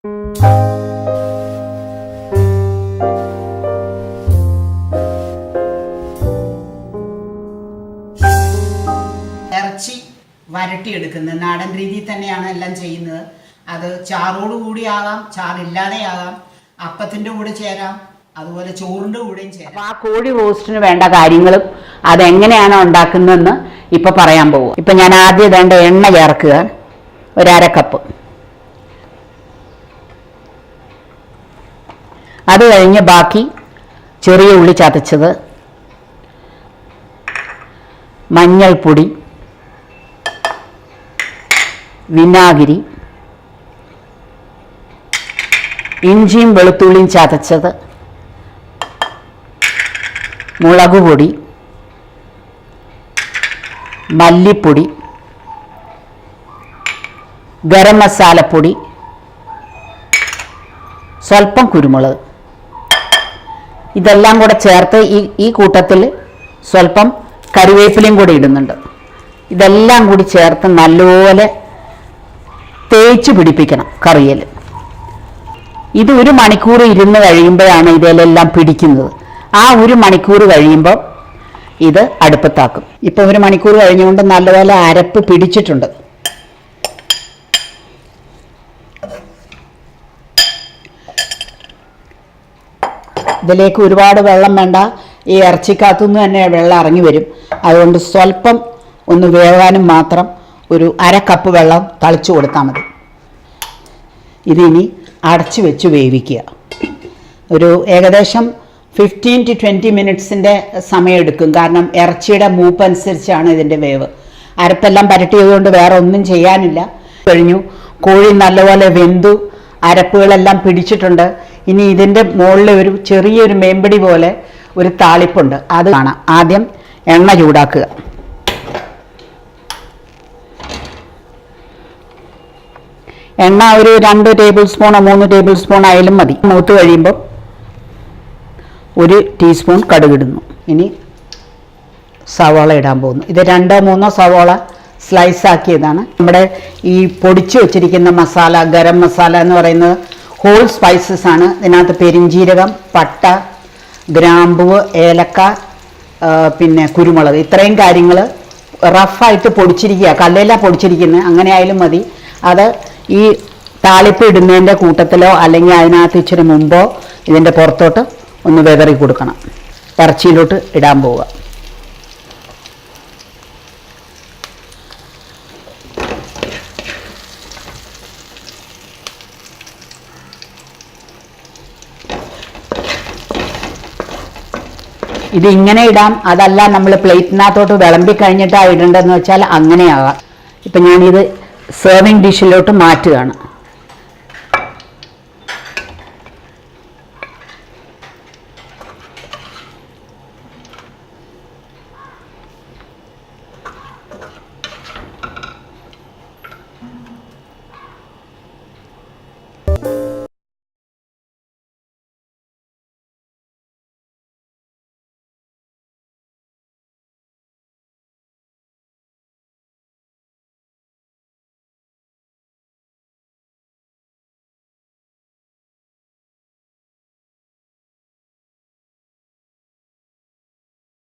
ഇറച്ചി വരട്ടിയെടുക്കുന്നത് നാടൻ രീതിയിൽ തന്നെയാണ് എല്ലാം ചെയ്യുന്നത്. അത് ചാറോട് കൂടിയാകാം, ചാറില്ലാതെയാകാം, അപ്പത്തിൻ്റെ കൂടെ ചേരാം, അതുപോലെ ചോറിൻ്റെ കൂടെയും ചേരാം. ആ കോഴി റോസ്റ്റിന് വേണ്ട കാര്യങ്ങളും അതെങ്ങനെയാണ് ഉണ്ടാക്കുന്നതെന്ന് ഇപ്പം പറയാൻ പോകും. ഇപ്പം ഞാൻ ആദ്യം വേണ്ട എണ്ണ ചേർക്കുക, ഒരു 1/2 കപ്പ്. അത് കഴിഞ്ഞ് ബാക്കി ചെറിയ ഉള്ളി ചതച്ചത്, മഞ്ഞൾപ്പൊടി, വിനാഗിരി, ഇഞ്ചിയും വെളുത്തുള്ളിയും ചതച്ചത്, മുളക് പൊടി, മല്ലിപ്പൊടി, ഗരം മസാലപ്പൊടി, സ്വല്പം കുരുമുളക്, ഇതെല്ലാം കൂടെ ചേർത്ത് ഈ കൂട്ടത്തിൽ സ്വല്പം കറിവേപ്പിലയും കൂടി ഇടുന്നുണ്ട്. ഇതെല്ലാം കൂടി ചേർത്ത് നല്ലപോലെ തേച്ച് പിടിപ്പിക്കണം കറിയിൽ. ഇത് 1 മണിക്കൂർ ഇരുന്ന് കഴിയുമ്പോഴാണ് ഇതിലെല്ലാം പിടിക്കുന്നത്. ആ 1 മണിക്കൂർ കഴിയുമ്പോൾ ഇത് അടുപ്പത്താക്കും. ഇപ്പോൾ 1 മണിക്കൂർ കഴിഞ്ഞുകൊണ്ട് നല്ലപോലെ അരപ്പ് പിടിച്ചിട്ടുണ്ട്. ഇതിലേക്ക് ഒരുപാട് വെള്ളം വേണ്ട. ഈ ഇറച്ചിക്കകത്തുനിന്ന് തന്നെ വെള്ളം ഇറങ്ങി വരും. അതുകൊണ്ട് സ്വല്പം ഒന്ന് വേവാനും മാത്രം ഒരു 1/2 കപ്പ് വെള്ളം തളിച്ചു കൊടുത്താൽ മതി. ഇതിനി അടച്ചു വെച്ച് വേവിക്കുക. ഒരു ഏകദേശം 15 to 20 മിനിറ്റ്സിൻ്റെ സമയമെടുക്കും. കാരണം ഇറച്ചിയുടെ മൂപ്പ് അനുസരിച്ചാണ് ഇതിൻ്റെ വേവ്. അരപ്പെല്ലാം പരട്ടിയതുകൊണ്ട് വേറെ ഒന്നും ചെയ്യാനില്ല. കഴിഞ്ഞു. കോഴി നല്ലപോലെ വെന്തു, അരപ്പുകളെല്ലാം പിടിച്ചിട്ടുണ്ട്. ഇനി ഇതിൻ്റെ മുകളിൽ ഒരു ചെറിയൊരു മേമ്പടി പോലെ ഒരു താളിപ്പുണ്ട്, അത് കാണാം. ആദ്യം എണ്ണ ചൂടാക്കുക. എണ്ണ ഒരു 2 ടേബിൾ സ്പൂണോ 3 ടേബിൾ സ്പൂൺ ആയാലും മതി. മൂത്ത് കഴിയുമ്പോൾ 1 ടീസ്പൂൺ കടുകിടുന്നു. ഇനി സവാള ഇടാൻ പോകുന്നു. ഇത് 2-3 സവാള സ്ലൈസ് ആക്കിയതാണ്. നമ്മുടെ ഈ പൊടിച്ചു വെച്ചിരിക്കുന്ന മസാല, ഗരം മസാല എന്ന് പറയുന്നത് ഹോൾ സ്പൈസസ് ആണ്. ഇതിനകത്ത് പെരിഞ്ജീരകം, പട്ട, ഗ്രാമ്പൂവ്, ഏലക്ക, പിന്നെ കുരുമുളക്, ഇത്രയും കാര്യങ്ങൾ റഫായിട്ട് പൊടിച്ചിരിക്കുക. കല്ലിലാണ് പൊടിച്ചിരിക്കുന്നത്, അങ്ങനെ ആയാലും മതി. അത് ഈ താളിപ്പ് ഇടുന്നതിൻ്റെ കൂട്ടത്തിലോ അല്ലെങ്കിൽ അതിനകത്ത് ഇച്ചിരി മുമ്പോ ഇതിൻ്റെ പുറത്തോട്ട് ഒന്ന് വെതറി കൊടുക്കണം. ഇറച്ചിയിലോട്ട് ഇടാൻ പോവുക. ഇതിങ്ങനെ ഇടാം, അതല്ല നമ്മൾ പ്ലേറ്റിനകത്തോട്ട് വിളമ്പി കഴിഞ്ഞിട്ടാണ് ഇടേണ്ടതെന്ന് വെച്ചാൽ അങ്ങനെയാകാം. ഇപ്പം ഞാനിത് സെർവിങ് ഡിഷിലോട്ട് മാറ്റുകയാണ്.